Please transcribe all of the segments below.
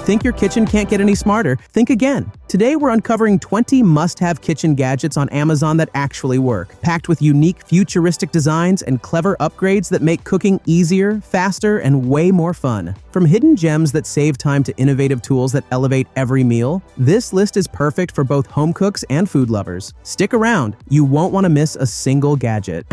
Think your kitchen can't get any smarter? Think again. Today we're uncovering 20 must-have kitchen gadgets on Amazon that actually work, packed with unique futuristic designs and clever upgrades that make cooking easier, faster, and way more fun. From hidden gems that save time to innovative tools that elevate every meal, this list is perfect for both home cooks and food lovers. Stick around, you won't want to miss a single gadget.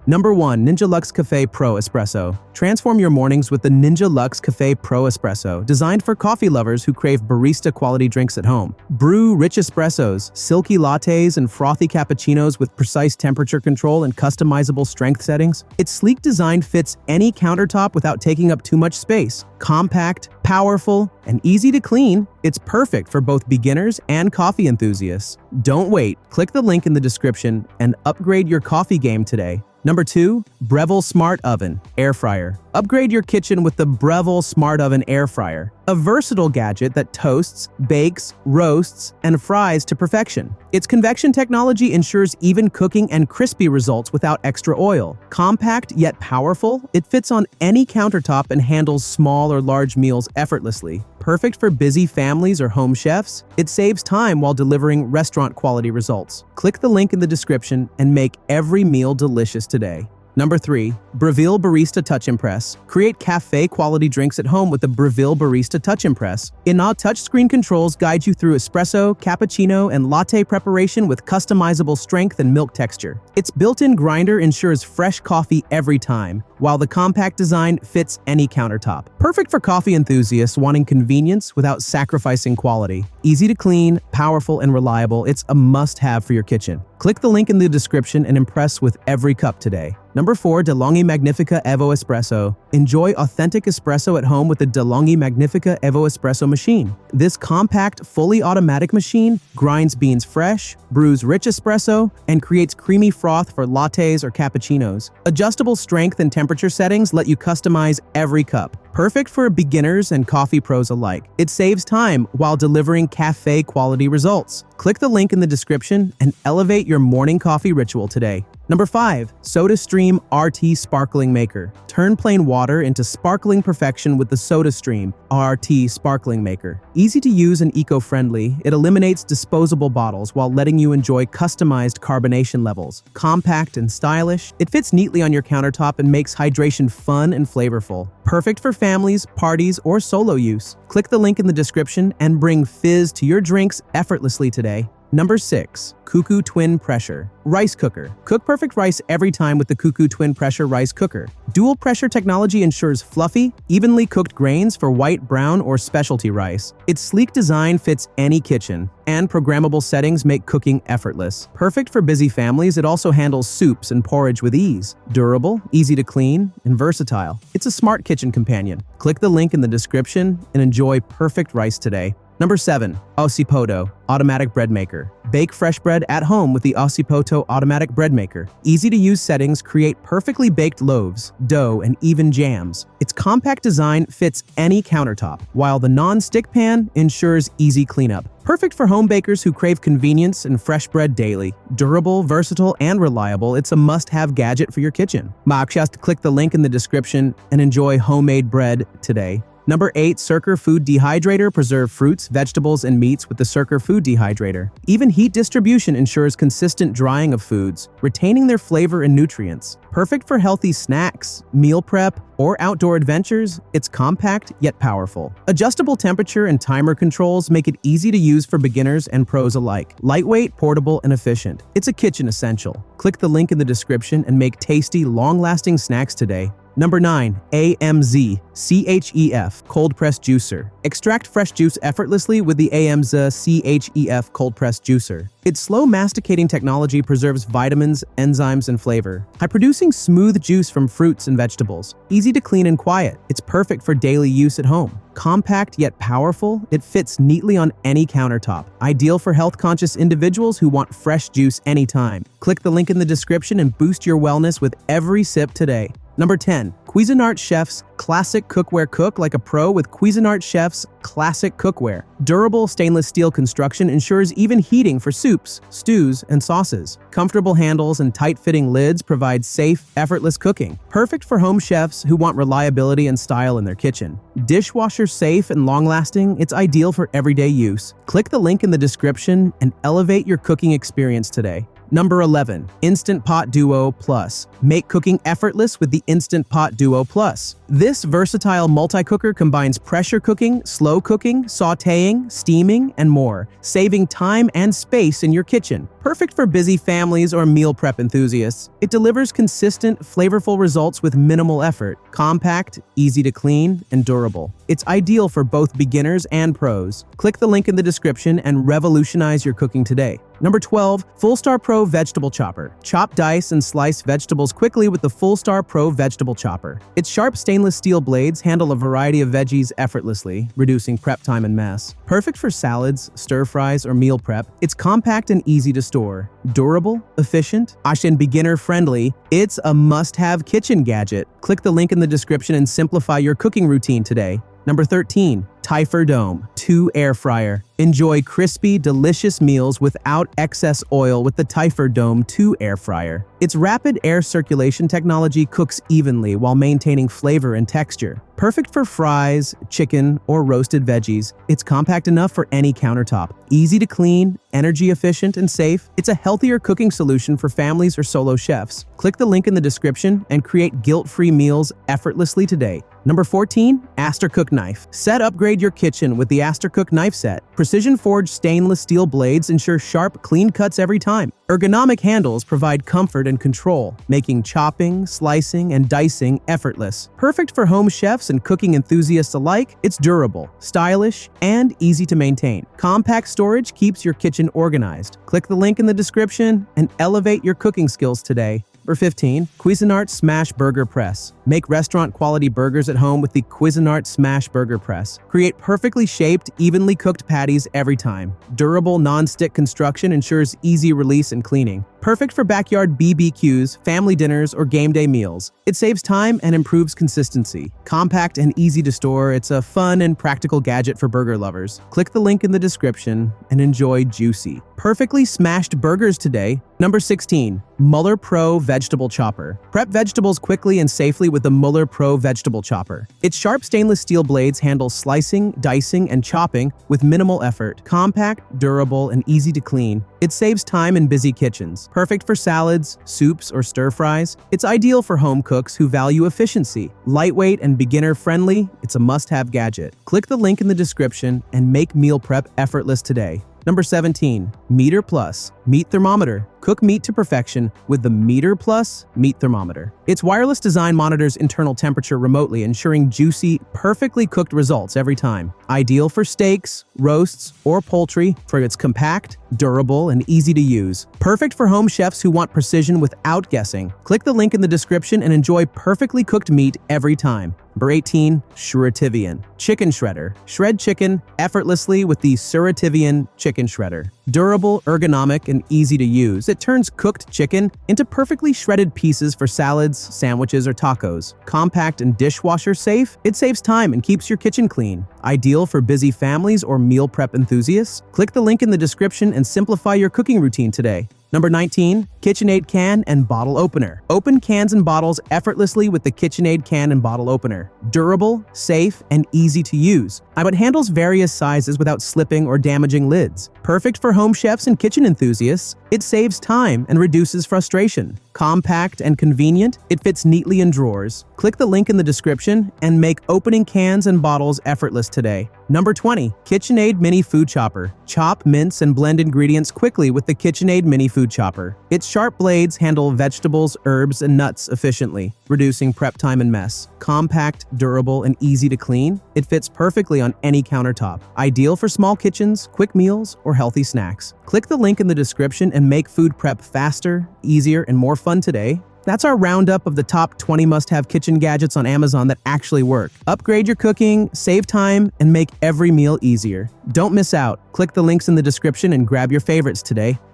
Number 1. Ninja Luxe Café Pro Espresso. Transform your mornings with the Ninja Luxe Café Pro Espresso, designed for coffee lovers who crave barista-quality drinks at home. Brew rich espressos, silky lattes, and frothy cappuccinos with precise temperature control and customizable strength settings. Its sleek design fits any countertop without taking up too much space. Compact, powerful, and easy to clean, it's perfect for both beginners and coffee enthusiasts. Don't wait. Click the link in the description and upgrade your coffee game today. Number 2. Breville Smart Oven Air Fryer. Upgrade your kitchen with the Breville Smart Oven Air Fryer, a versatile gadget that toasts, bakes, roasts, and fries to perfection. Its convection technology ensures even cooking and crispy results without extra oil. Compact yet powerful, it fits on any countertop and handles small or large meals effortlessly. Perfect for busy families or home chefs, it saves time while delivering restaurant-quality results. Click the link in the description and make every meal delicious today. Number 3. Breville Barista Touch Impress. Create cafe-quality drinks at home with the Breville Barista Touch Impress. Touchscreen controls guide you through espresso, cappuccino, and latte preparation with customizable strength and milk texture. Its built-in grinder ensures fresh coffee every time, while the compact design fits any countertop. Perfect for coffee enthusiasts wanting convenience without sacrificing quality. Easy to clean, powerful, and reliable, it's a must-have for your kitchen. Click the link in the description and impress with every cup today. Number 4. DeLonghi Magnifica Evo Espresso. Enjoy authentic espresso at home with the DeLonghi Magnifica Evo Espresso machine. This compact, fully automatic machine grinds beans fresh, brews rich espresso, and creates creamy froth for lattes or cappuccinos. Adjustable strength and temperature settings let you customize every cup. Perfect for beginners and coffee pros alike. It saves time while delivering cafe-quality results. Click the link in the description and elevate your morning coffee ritual today. Number 5. SodaStream RT Sparkling Maker. Turn plain water into sparkling perfection with the SodaStream RT Sparkling Maker. Easy to use and eco-friendly, it eliminates disposable bottles while letting you enjoy customized carbonation levels. Compact and stylish, it fits neatly on your countertop and makes hydration fun and flavorful. Perfect for families, parties, or solo use. Click the link in the description and bring fizz to your drinks effortlessly today. Number 6. Cuckoo Twin Pressure Rice Cooker. Cook perfect rice every time with the Cuckoo Twin Pressure Rice Cooker. Dual pressure technology ensures fluffy, evenly cooked grains for white, brown, or specialty rice. Its sleek design fits any kitchen, and programmable settings make cooking effortless. Perfect for busy families, it also handles soups and porridge with ease. Durable, easy to clean, and versatile. It's a smart kitchen companion. Click the link in the description and enjoy perfect rice today. Number 7. Osipoto Automatic Bread Maker. Bake fresh bread at home with the Osipoto Automatic Bread Maker. Easy-to-use settings create perfectly baked loaves, dough, and even jams. Its compact design fits any countertop, while the non-stick pan ensures easy cleanup. Perfect for home bakers who crave convenience and fresh bread daily. Durable, versatile, and reliable, it's a must-have gadget for your kitchen. Just click the link in the description and enjoy homemade bread today. Number 8. Cirker Food Dehydrator. Preserve fruits, vegetables, and meats with the Cirker Food Dehydrator. Even heat distribution ensures consistent drying of foods, retaining their flavor and nutrients. Perfect for healthy snacks, meal prep, or outdoor adventures, it's compact yet powerful. Adjustable temperature and timer controls make it easy to use for beginners and pros alike. Lightweight, portable, and efficient. It's a kitchen essential. Click the link in the description and make tasty, long-lasting snacks today. Number 9. AMZ CHEF Cold Press Juicer. Extract fresh juice effortlessly with the AMZ CHEF Cold Press Juicer. Its slow masticating technology preserves vitamins, enzymes, and flavor, producing smooth juice from fruits and vegetables. Easy to clean and quiet, it's perfect for daily use at home. Compact yet powerful, it fits neatly on any countertop. Ideal for health-conscious individuals who want fresh juice anytime. Click the link in the description and boost your wellness with every sip today. Number 10. Cuisinart Chef's Classic Cookware. Cook like a pro with Cuisinart Chef's Classic Cookware. Durable stainless steel construction ensures even heating for soups, stews, and sauces. Comfortable handles and tight-fitting lids provide safe, effortless cooking. Perfect for home chefs who want reliability and style in their kitchen. Dishwasher safe and long-lasting, it's ideal for everyday use. Click the link in the description and elevate your cooking experience today. Number 11. Instant Pot Duo Plus. Make cooking effortless with the Instant Pot Duo Plus. This versatile multi-cooker combines pressure cooking, slow cooking, sautéing, steaming, and more, saving time and space in your kitchen. Perfect for busy families or meal prep enthusiasts. It delivers consistent, flavorful results with minimal effort. Compact, easy to clean, and durable. It's ideal for both beginners and pros. Click the link in the description and revolutionize your cooking today. Number 12. Fullstar Pro Vegetable Chopper. Chop, dice, and slice vegetables quickly with the Fullstar Pro Vegetable Chopper. Its sharp stainless steel blades handle a variety of veggies effortlessly, reducing prep time and mess. Perfect for salads, stir-fries, or meal prep, it's compact and easy to store. Durable, efficient, and beginner-friendly, it's a must-have kitchen gadget. Click the link in the description and simplify your cooking routine today. Number 13. Typhur Dome 2 Air Fryer. Enjoy crispy, delicious meals without excess oil with the Typhur Dome 2 Air Fryer. Its rapid air circulation technology cooks evenly while maintaining flavor and texture. Perfect for fries, chicken, or roasted veggies, it's compact enough for any countertop. Easy to clean, energy efficient, and safe, it's a healthier cooking solution for families or solo chefs. Click the link in the description and create guilt-free meals effortlessly today. Number 14. Astercook Knife. Set upgrade your kitchen with the Astercook Knife Set. Precision-forged stainless steel blades ensure sharp, clean cuts every time. Ergonomic handles provide comfort and control, making chopping, slicing, and dicing effortless. Perfect for home chefs and cooking enthusiasts alike, it's durable, stylish, and easy to maintain. Compact storage keeps your kitchen organized. Click the link in the description and elevate your cooking skills today. Number 15. Cuisinart Smash Burger Press. Make restaurant-quality burgers at home with the Cuisinart Smash Burger Press. Create perfectly shaped, evenly cooked patties every time. Durable, non-stick construction ensures easy release and cleaning. Perfect for backyard BBQs, family dinners, or game day meals. It saves time and improves consistency. Compact and easy to store, it's a fun and practical gadget for burger lovers. Click the link in the description and enjoy juicy, perfectly smashed burgers today. Number 16. Mueller Pro Vegetable Chopper. Prep vegetables quickly and safely with the Mueller Pro Vegetable Chopper. Its sharp stainless steel blades handle slicing, dicing, and chopping with minimal effort. Compact, durable, and easy to clean. It saves time in busy kitchens. Perfect for salads, soups, or stir-fries. It's ideal for home cooks who value efficiency. Lightweight and beginner-friendly, it's a must-have gadget. Click the link in the description and make meal prep effortless today. Number 17. Meater Plus Meat Thermometer. Cook meat to perfection with the Meater Plus Meat Thermometer. Its wireless design monitors internal temperature remotely, ensuring juicy, perfectly cooked results every time. Ideal for steaks, roasts, or poultry, for its compact, durable, and easy to use. Perfect for home chefs who want precision without guessing. Click the link in the description and enjoy perfectly cooked meat every time. Number 18. Surativian Chicken Shredder. Shred chicken effortlessly with the Surativian Chicken Shredder. Durable, ergonomic, and easy to use, it turns cooked chicken into perfectly shredded pieces for salads, sandwiches, or tacos. Compact and dishwasher safe, it saves time and keeps your kitchen clean. Ideal for busy families or meal prep enthusiasts. Click the link in the description and simplify your cooking routine today. Number 19. KitchenAid Can and Bottle Opener. Open cans and bottles effortlessly with the KitchenAid Can and Bottle Opener. Durable, safe, and easy to use. It handles various sizes without slipping or damaging lids. Perfect for home chefs and kitchen enthusiasts, it saves time and reduces frustration. Compact and convenient, it fits neatly in drawers. Click the link in the description and make opening cans and bottles effortless today. Number 20. KitchenAid Mini Food Chopper. Chop, mince, and blend ingredients quickly with the KitchenAid Mini Food Chopper. Its sharp blades handle vegetables, herbs, and nuts efficiently, reducing prep time and mess. Compact, durable, and easy to clean, it fits perfectly on any countertop. Ideal for small kitchens, quick meals, or healthy snacks. Click the link in the description and make food prep faster, easier, and more fun today. That's our roundup of the top 20 must-have kitchen gadgets on Amazon that actually work. Upgrade your cooking, save time, and make every meal easier. Don't miss out. Click the links in the description and grab your favorites today.